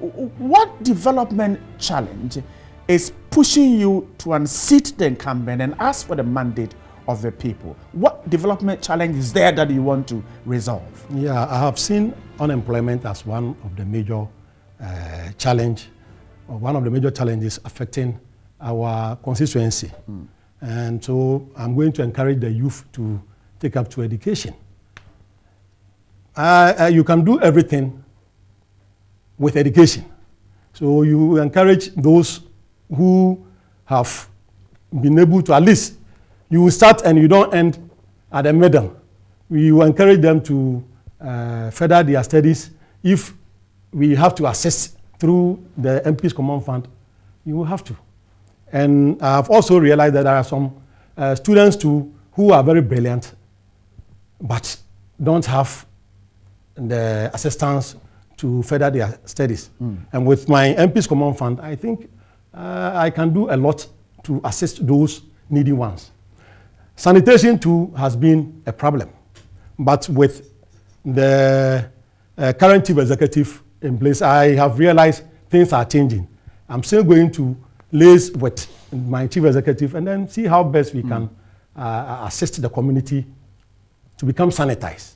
What development challenge is pushing you to unseat the incumbent and ask for the mandate of the people? What development challenge is there that you want to resolve? Yeah, I have seen unemployment as one of the major one of the major challenges affecting our constituency. And so I'm going to encourage the youth to take up to education. You can do everything with education. So you encourage those who have been able to, at least you will start and you don't end at the middle. We encourage them to further their studies. If we have to assist through the MP's Common Fund, you will have to. And I've also realized that there are some students too who are very brilliant, but don't have the assistance to further their studies. And with my MP's Common Fund, I think I can do a lot to assist those needy ones. Sanitation too has been a problem, but with the current chief executive in place, I have realized things are changing. I'm still going to liaise with my chief executive and then see how best we can assist the community to become sanitized.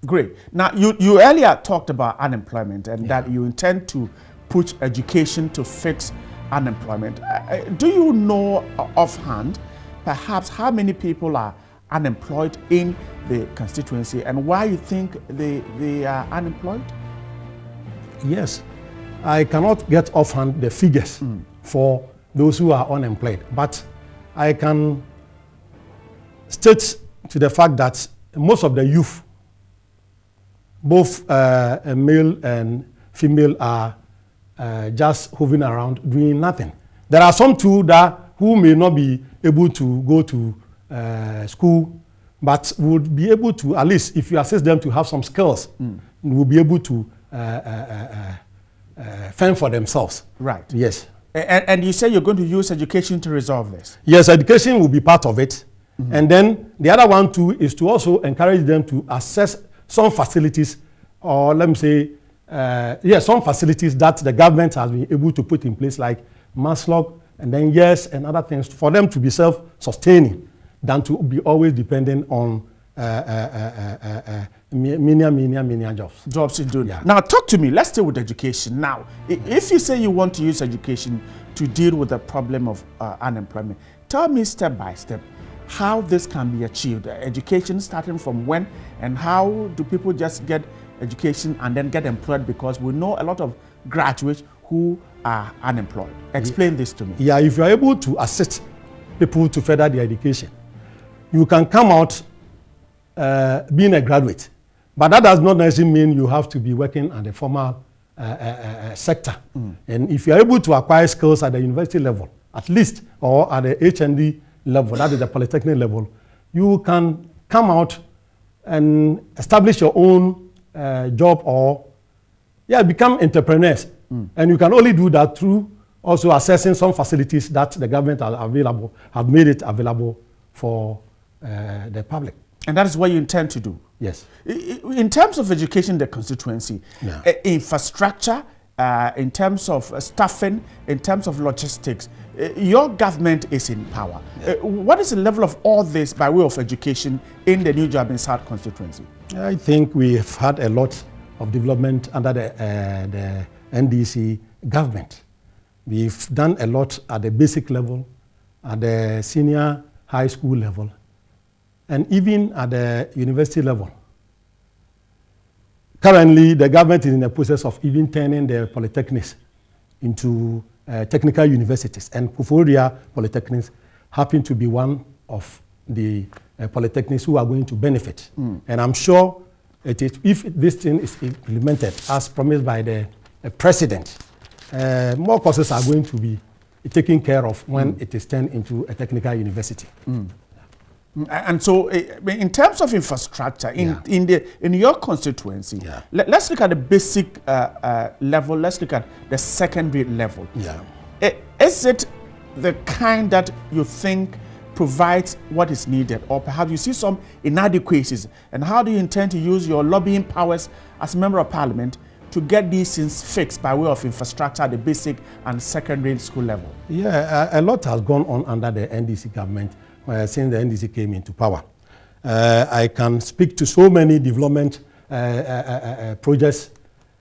Great. Now, you earlier talked about unemployment and that you intend to push education to fix unemployment. Do you know offhand perhaps how many people are unemployed in the constituency and why you think they are unemployed? Yes, I cannot get offhand the figures for those who are unemployed, but I can state to the fact that most of the youth, both male and female, are just hovering around doing nothing. There are some too who may not be able to go to school, but would be able to, at least if you assist them to have some skills, will be able to fend for themselves. Right. Yes. And you say you're going to use education to resolve this? Yes, education will be part of it. And then the other one too is to also encourage them to access some facilities, or let me say, some facilities that the government has been able to put in place, like Maslog, and then and other things, for them to be self-sustaining than to be always dependent on many jobs. Jobs in doing. Yeah. Now, talk to me. Let's stay with education. Now, if you say you want to use education to deal with the problem of unemployment, tell me step by step how this can be achieved. Education starting from when, and how do people just get education and then get employed? Because we know a lot of graduates who are unemployed. Explain this to me. Yeah, if you are able to assist people to further their education, you can come out being a graduate. But that does not necessarily mean you have to be working at the formal sector. And if you are able to acquire skills at the university level, at least, or at the HND level, that is the polytechnic level, you can come out and establish your own job, or become entrepreneurs. And you can only do that through also assessing some facilities that the government have made it available for the public. And that is what you intend to do? Yes. In terms of education in the constituency, infrastructure, in terms of staffing, in terms of logistics, your government is in power. What is the level of all this by way of education in the New Juaben South constituency? I think we've had a lot of development under the NDC government. We've done a lot at the basic level, at the senior high school level, and even at the university level. Currently, the government is in the process of even turning the polytechnics into technical universities, and Kufuria Polytechnics happen to be one of the polytechnics who are going to benefit. And I'm sure it is, if this thing is implemented as promised by the president, more courses are going to be taken care of when it is turned into a technical university. And so, in terms of infrastructure, in your constituency, let's look at the basic level. Let's look at the secondary level. Is it the kind that you think provides what is needed, or perhaps you see some inadequacies? And how do you intend to use your lobbying powers as a member of parliament to get these things fixed by way of infrastructure at the basic and secondary school level? Yeah, a lot has gone on under the NDC government since the NDC came into power. I can speak to so many development projects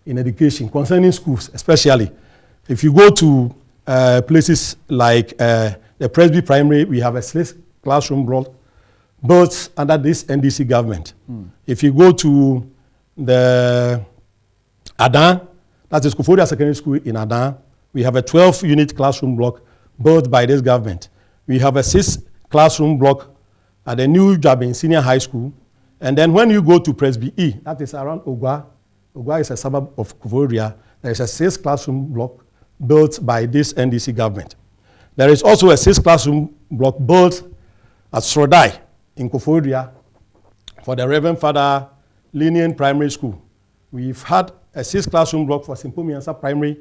in education concerning schools, especially. If you go to places like the Presby Primary, we have a 6 classroom block built under this NDC government. If you go to the Adan, that is Koforia Secondary School in Adan, we have a 12-unit classroom block built by this government. We have a 6 classroom block at the new Juaben Senior High School. And then when you go to Presby E, that is around Ogwa. Ogwa is a suburb of Koforia. There is a 6 classroom block built by this NDC government. There is also a 6 classroom block built at Srodai in Koforia for the Reverend Father Lenient Primary School. We've had a 6 classroom block for St. Pomiansa Primary,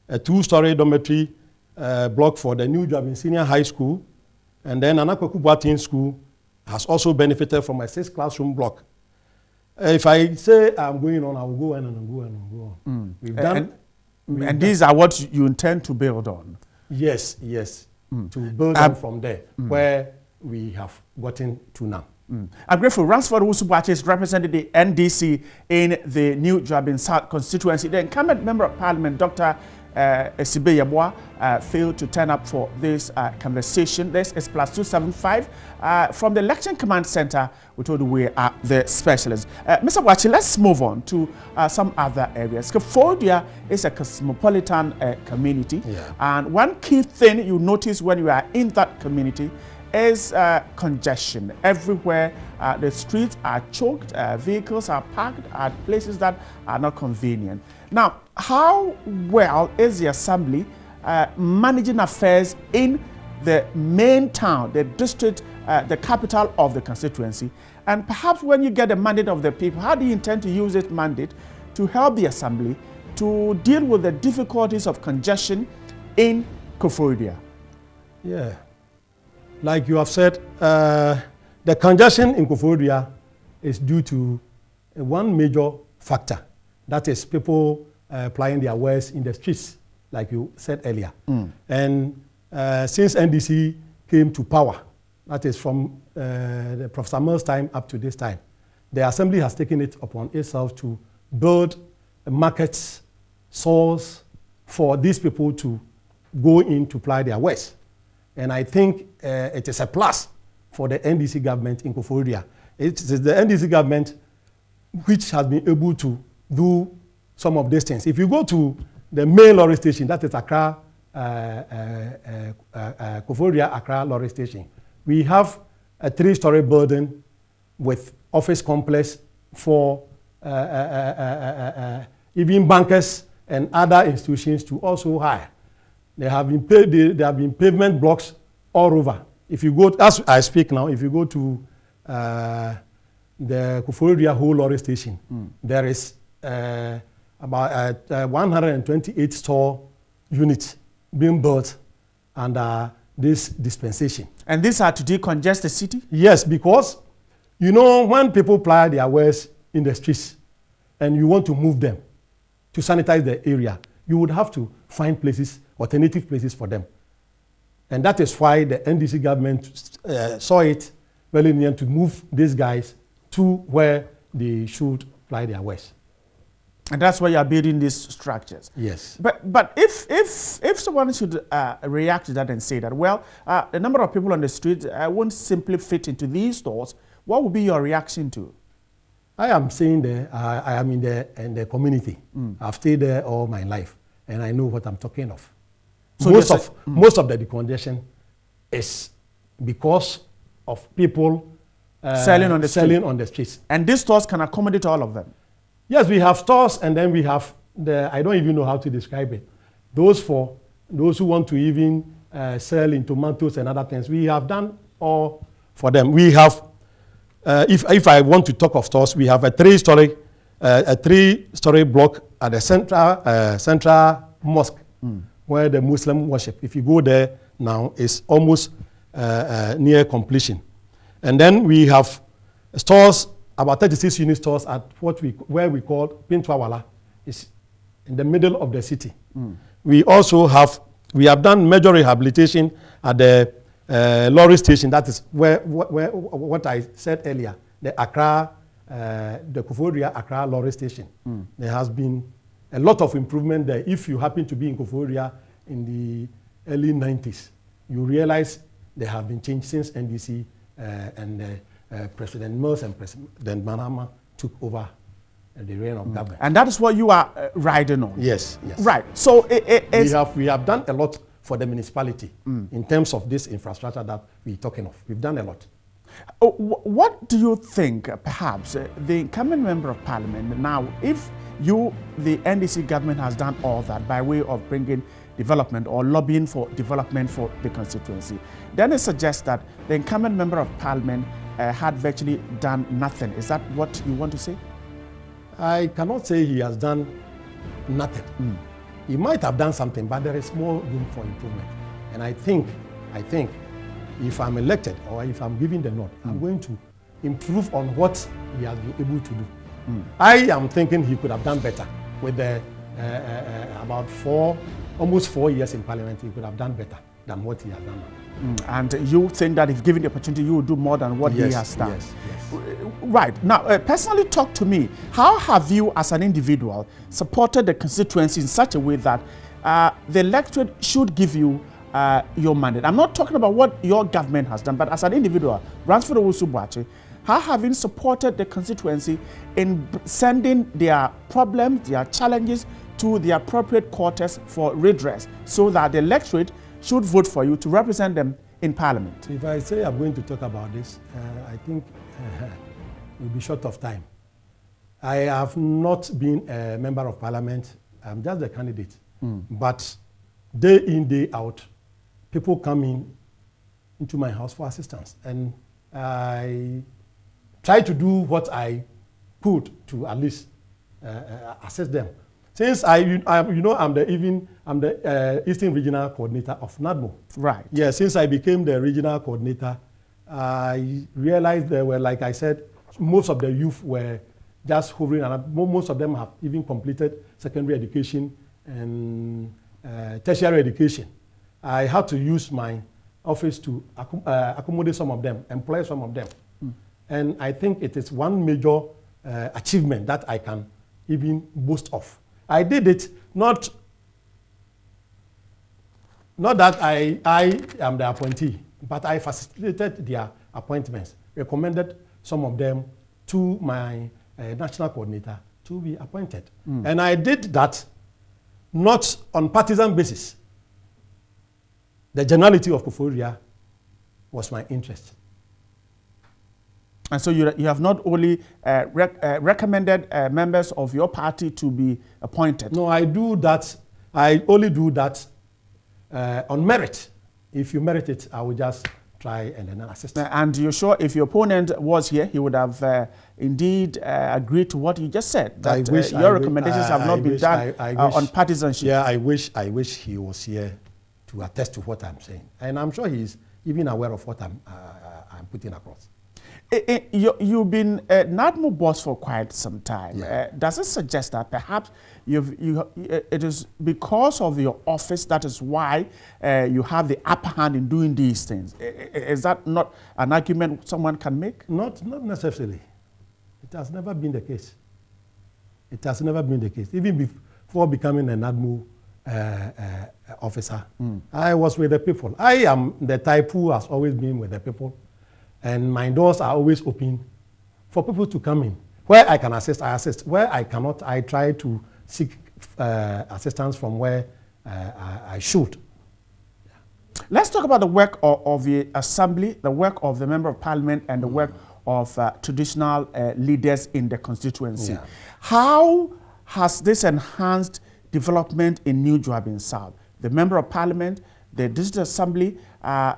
a 2-story dormitory block for the new Juaben Senior High School, and then Anakweku Boateng School has also benefited from a 6 classroom block. If I say I'm going on, I will go on and I'll go on and go on. We've done. And these are what you intend to build on? Yes, yes. To build on from there, where we have gotten to now. I'm grateful. Ransford Wusubuachi is represented the NDC in the New Juaben South constituency. The incumbent member of parliament, Dr. Esibe Yeboah, failed to turn up for this conversation. This is +275 from the Election Command Center. We told you we are the specialists. Mr. Wachi, let's move on to some other areas. Koforia is a cosmopolitan community, and one key thing you notice when you are in that community is congestion. Everywhere the streets are choked, vehicles are parked at places that are not convenient. Now, how well is the Assembly managing affairs in the main town, the district, the capital of the constituency? And perhaps when you get the mandate of the people, how do you intend to use this mandate to help the Assembly to deal with the difficulties of congestion in Koforia? Yeah. Like you have said, the congestion in Koforia is due to one major factor. That is people plying their wares in the streets, like you said earlier. And since NDC came to power, that is from Professor Mills' time up to this time, the Assembly has taken it upon itself to build markets, stores for these people to go in to ply their wares. And I think it is a plus for the NDC government in Koforia. It is the NDC government which has been able to do some of these things. If you go to the main lorry station, that is Accra, Koforia Accra lorry station, we have a 3-story building with office complex for even bankers and other institutions to also hire. There have been pavement blocks all over. If you go, as I speak now, if you go to the Koforia whole lorry station, there is about 128 store units being built under this dispensation. And these are to decongest the city? Yes, because you know when people ply their wares in the streets and you want to move them to sanitize the area, you would have to find places, alternative places for them. And that is why the NDC government saw it very near to move these guys to where they should ply their wares. And that's why you are building these structures. Yes. But if someone should react to that and say that, well, the number of people on the street won't simply fit into these stores, what would be your reaction to? I am saying that I am in the community. I've stayed there all my life, and I know what I'm talking of. So most of the decongestion is because of people selling on the streets. And these stores can accommodate all of them? Yes, we have stores, and then we have I don't even know how to describe it. Those for those who want to even sell in tomatoes and other things. We have done all for them. We have, if I want to talk of stores, we have a 3-story block at the central mosque where the Muslim worship. If you go there now, it's almost near completion. And then we have stores, about 36 unit stores at where we call Pintwawala. It's in the middle of the city. We also have done major rehabilitation at the lorry station. That is where what I said earlier, the Accra, the Koforidua Accra lorry station. There has been a lot of improvement there. If you happen to be in Koforidua in the early 90s, you realize there have been changes since NDC and President Mills and President Manama took over the reign of government. And that is what you are riding on? Yes, yes. Right. So we have done a lot for the municipality in terms of this infrastructure that we're talking of. We've done a lot. What do you think, perhaps, the incumbent member of parliament, now, if the NDC government has done all that by way of bringing development or lobbying for development for the constituency, then it suggests that the incumbent member of parliament had virtually done nothing. Is that what you want to say? I cannot say he has done nothing. He might have done something, but there is more room for improvement. And I think if I'm elected or if I'm given the nod, I'm going to improve on what he has been able to do. I am thinking he could have done better with the about almost 4 years in parliament. He could have done better than what he has done now. And you think that if given the opportunity, you will do more than what he has done? Yes. Right. Now, personally, talk to me. How have you, as an individual, supported the constituency in such a way that the electorate should give you your mandate? I'm not talking about what your government has done, but as an individual, Ransford Owusu-Boakye, how have you supported the constituency in sending their problems, their challenges to the appropriate quarters for redress, so that the electorate should vote for you to represent them in parliament? If I say I'm going to talk about this, I think we'll be short of time. I have not been a member of parliament. I'm just a candidate. But day in, day out, people come into my house for assistance. And I try to do what I could to at least assist them. Since I'm the Eastern Regional Coordinator of NADMO. Right. Yeah, since I became the regional coordinator, I realized there were, like I said, most of the youth were just hovering around. Most of them have even completed secondary education and tertiary education. I had to use my office to accommodate some of them, employ some of them. And I think it is one major achievement that I can even boast of. I did it not that I am the appointee, but I facilitated their appointments, recommended some of them to my national coordinator to be appointed. And I did that not on partisan basis. The generality of Koforidua was my interest. And so you have not only recommended members of your party to be appointed. No, I do that. I only do that on merit. If you merit it, I will just try and then assist. And you're sure if your opponent was here, he would have indeed agreed to what you just said, that your recommendations have not been done on partisanship. Yeah, I wish he was here to attest to what I'm saying. And I'm sure he's even aware of what I'm putting across. You've been NADMO boss for quite some time. Yeah. Does it suggest that perhaps it is because of your office that is why you have the upper hand in doing these things? Is that not an argument someone can make? Not necessarily. It has never been the case. It has never been the case. Even before becoming a NADMO officer, I was with the people. I am the type who has always been with the people. And my doors are always open for people to come in. Where I can assist, I assist. Where I cannot, I try to seek assistance from where I should. Yeah. Let's talk about the work of the assembly, the work of the member of parliament, and the work of traditional leaders in the constituency. Yeah. How has this enhanced development in New Juaben South? The member of parliament, the district assembly,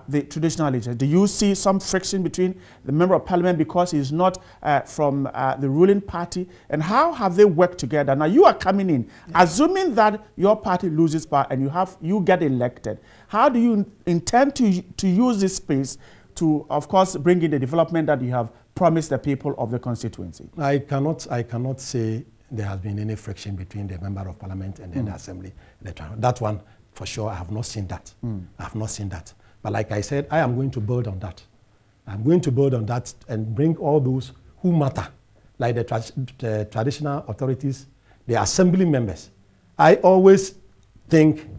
the traditional leaders. Do you see some friction between the member of parliament because he's not from the ruling party? And how have they worked together? Now you are coming in, assuming that your party loses power and you get elected. How do you intend to use this space to, of course, bring in the development that you have promised the people of the constituency? I cannot say there has been any friction between the member of parliament and then the assembly. That one, for sure, I have not seen that. I have not seen that. But like I said, I am going to build on that. I'm going to build on that and bring all those who matter, like the traditional authorities, the assembly members. I always think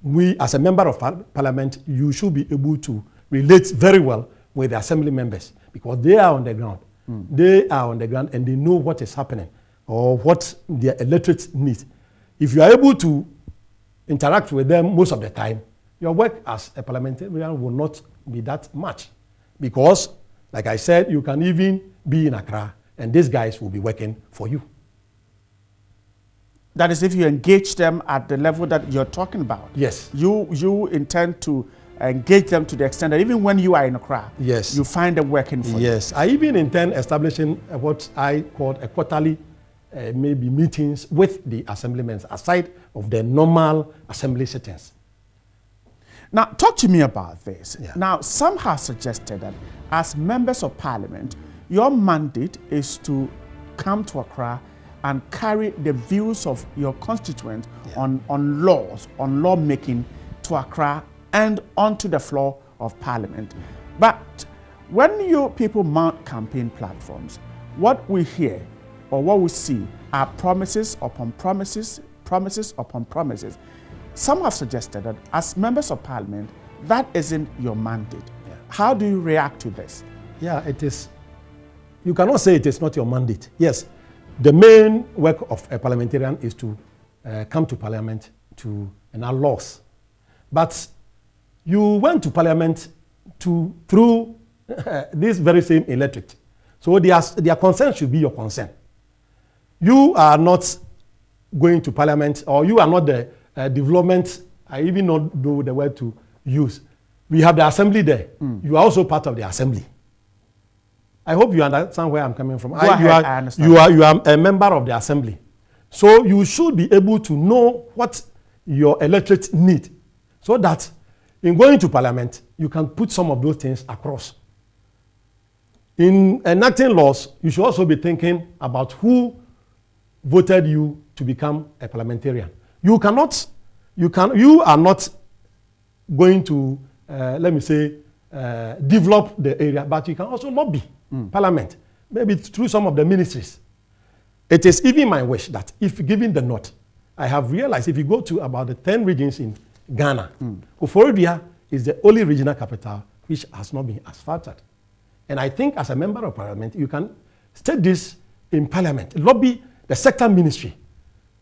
we, as a member of parliament, you should be able to relate very well with the assembly members because they are on the ground. They are on the ground and they know what is happening or what their electorates need. If you are able to interact with them most of the time, your work as a parliamentarian will not be that much. Because, like I said, you can even be in Accra and these guys will be working for you. That is if you engage them at the level that you're talking about. Yes. You intend to engage them to the extent that even when you are in Accra, yes, you find them working for you. Yes. I even intend establishing what I call a quarterly maybe meetings with the assemblymen aside of the normal assembly sittings. Now, talk to me about this. Yeah. Now, some have suggested that as members of parliament, your mandate is to come to Accra and carry the views of your constituents on laws, on lawmaking to Accra and onto the floor of parliament. But when you people mount campaign platforms, what we hear or what we see are promises upon promises, promises upon promises. Some have suggested that as members of parliament, that isn't your mandate. Yeah. How do you react to this? Yeah, it is. You cannot say it is not your mandate. Yes, the main work of a parliamentarian is to come to parliament to enact laws. But you went to parliament through this very same electorate. So their concern should be your concern. You are not going to parliament, or you are not the development, I even not know the word to use. We have the assembly there. You are also part of the assembly. I hope you understand where I'm coming from. I understand. You are a member of the assembly. So you should be able to know what your electorate need so that in going to parliament, you can put some of those things across. In enacting laws, you should also be thinking about who voted you to become a parliamentarian. You are not going to, let me say, develop the area, but you can also lobby parliament, maybe through some of the ministries. It is even my wish that if given the nod, I have realized if you go to about the 10 regions in Ghana, Koforidua is the only regional capital which has not been asphalted. And I think as a member of parliament, you can state this in parliament, lobby the sector ministry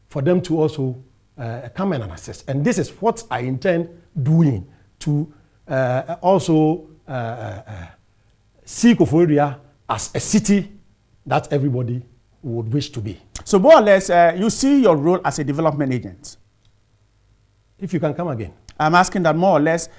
for them to also come and assist. And this is what I intend doing to also see Koforidua as a city that everybody would wish to be. So more or less, you see your role as a development agent? If you can come again. I'm asking that more or less,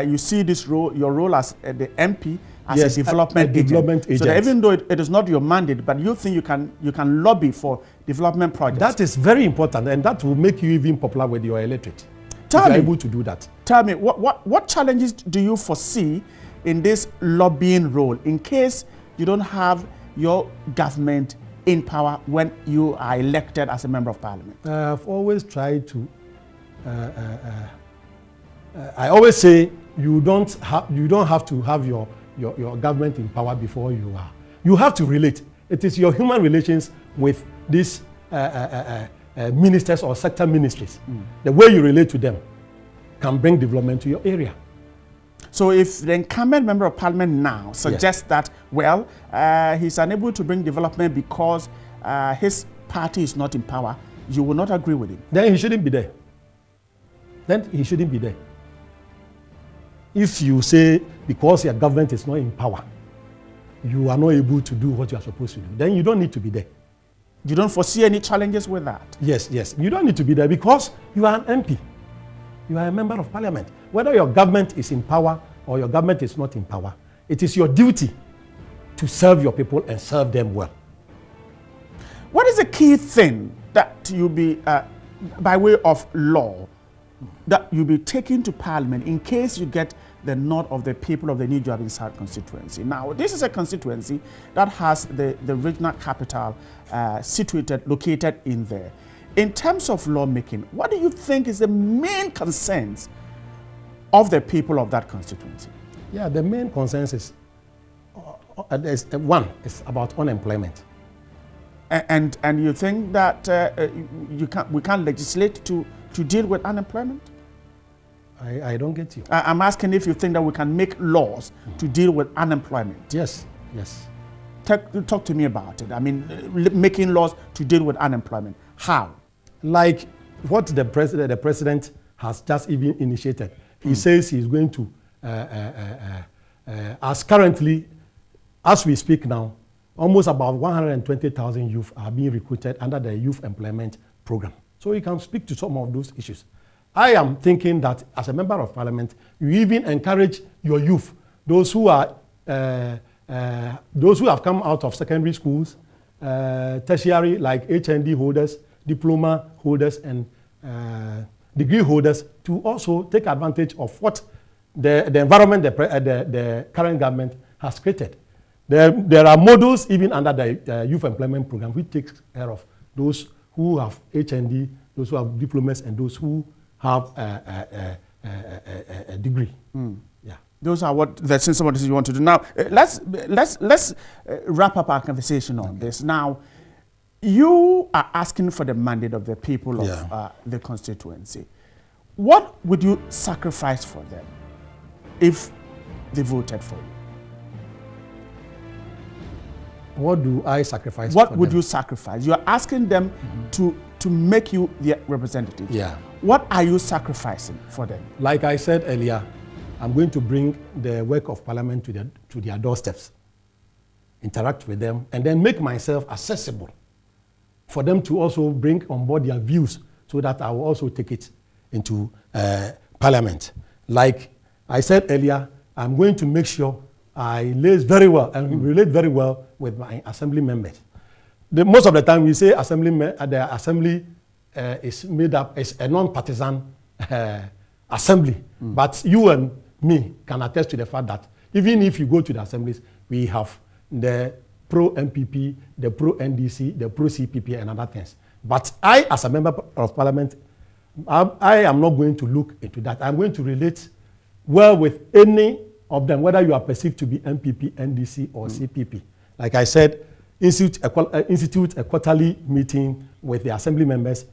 you see this role, your role as the MP, as a development agent. So that even though it is not your mandate, but you think you can lobby for development projects. That is very important, and that will make you even popular with your electorate. Tell me, able to do that. Tell me, what challenges do you foresee in this lobbying role in case you don't have your government in power when you are elected as a member of parliament? I've always tried to. I always say you don't have to have your government in power before you are. You have to relate. It is your human relations with these ministers or sector ministries. The way you relate to them can bring development to your area. So if the incumbent member of parliament now suggests that, well, he's unable to bring development because his party is not in power, you will not agree with him? Then he shouldn't be there. If you say because your government is not in power, you are not able to do what you are supposed to do, then you don't need to be there. You don't foresee any challenges with that? Yes. You don't need to be there because you are an MP. You are a member of parliament. Whether your government is in power or your government is not in power, it is your duty to serve your people and serve them well. What is the key thing that you be, by way of law, that you'll be taken to Parliament in case you get the nod of the people of the New Juaben South constituency. Now, this is a constituency that has the regional capital located in there. In terms of lawmaking, what do you think is the main concerns of the people of that constituency? Yeah, the main concerns is, one, is about unemployment. And you think that we can't legislate to deal with unemployment? I don't get you. I'm asking if you think that we can make laws to deal with unemployment. Yes, yes. Talk to me about it. I mean, making laws to deal with unemployment. How? Like what the president has just even initiated. He says he's going to, as we speak now, almost about 120,000 youth are being recruited under the youth employment program. So you can speak to some of those issues. I am thinking that as a member of parliament, you even encourage your youth, those who have come out of secondary schools, tertiary like HND holders, diploma holders, and degree holders to also take advantage of what the environment the current government has created. There are models even under the youth employment program which takes care of those who have HND, those who have diplomas, and those who have a degree. Yeah. Those are what the sensibilities you want to do. Now, let's wrap up our conversation on this. Now, you are asking for the mandate of the people of the constituency. What would you sacrifice for them if they voted for you? What do I sacrifice? What would you sacrifice? You are asking them to make you their representative. Yeah. What are you sacrificing for them? Like I said earlier, I'm going to bring the work of parliament to their doorsteps, interact with them, and then make myself accessible for them to also bring on board their views so that I will also take it into parliament. Like I said earlier, I'm going to make sure I liaise very well and relate very well with my assembly members. Most of the time we say the assembly is made up as a non-partisan assembly. But you and me can attest to the fact that even if you go to the assemblies, we have the pro-MPP, the pro-NDC, the pro-CPP, and other things. But I, as a member of parliament, I am not going to look into that. I'm going to relate well with any of them, whether you are perceived to be MPP, NDC, or CPP. Like I said, institute a quarterly meeting with the assembly members,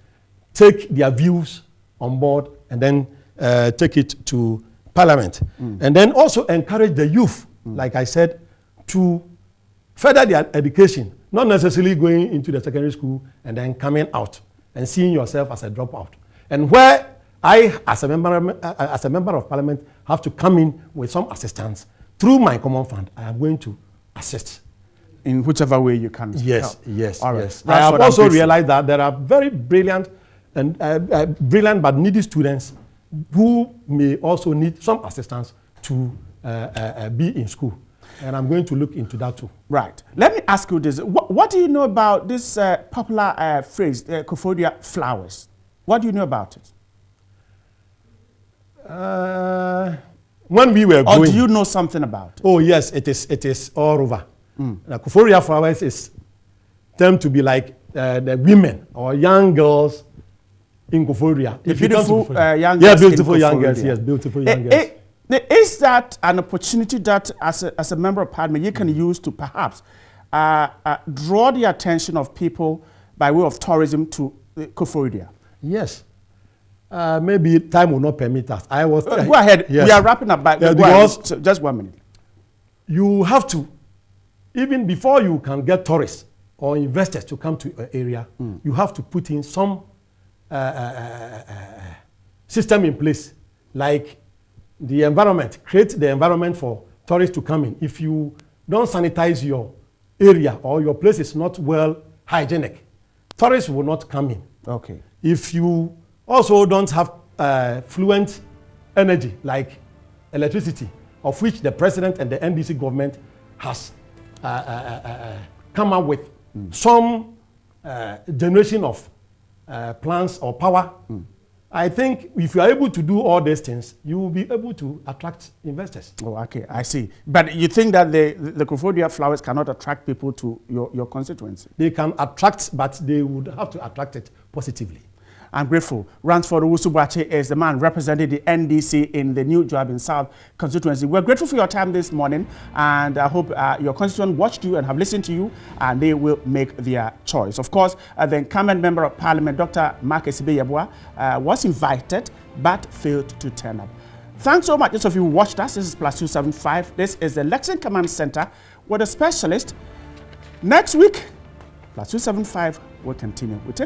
take their views on board, and then take it to parliament. And then also encourage the youth, like I said, to further their education, not necessarily going into the secondary school and then coming out and seeing yourself as a dropout. And where I, as a member of parliament, have to come in with some assistance through my common fund, I am going to assist. In whichever way you can. Yes, help. yes, All right. yes. I have also realized that there are very brilliant and brilliant but needy students who may also need some assistance to be in school. And I'm going to look into that too. Right. Let me ask you this. What do you know about this popular phrase, Koforidua flowers? What do you know about it? When we were going... Or do you know something about it? Oh, yes, it is all over. Koforidua flowers is termed to be like the women or young girls in Koforidua. Beautiful young girls. Yeah, beautiful young girls. Yes, beautiful young girls. Is that an opportunity that, as a member of parliament, you can use to perhaps draw the attention of people by way of tourism to Koforidua? Yes. Maybe time will not permit us. Go ahead. Yes. We are wrapping up. But because just 1 minute. You have to, even before you can get tourists or investors to come to an area, you have to put in some system in place, like the environment, create the environment for tourists to come in. If you don't sanitize your area or your place is not well hygienic, tourists will not come in. Okay. If you also don't have fluent energy like electricity, of which the president and the NDC government has come up with some generation of plants or power I think if you are able to do all these things, you will be able to attract investors. Oh, okay, I see. But you think that the Koforidua flowers cannot attract people to your constituency? They can attract, but they would have to attract it positively. I'm grateful. Ransford Owusu-Boakye is the man representing the NDC in the new Juaben South constituency. We're grateful for your time this morning, and I hope your constituents watched you and have listened to you, and they will make their choice. Of course, the incumbent member of parliament, Dr. Mark Esibe-Yeboah, was invited but failed to turn up. Thanks so much. Those of you who watched us, this is Plus 275. This is the Lexington Command Center with a specialist. Next week, Plus 275 will continue. We take a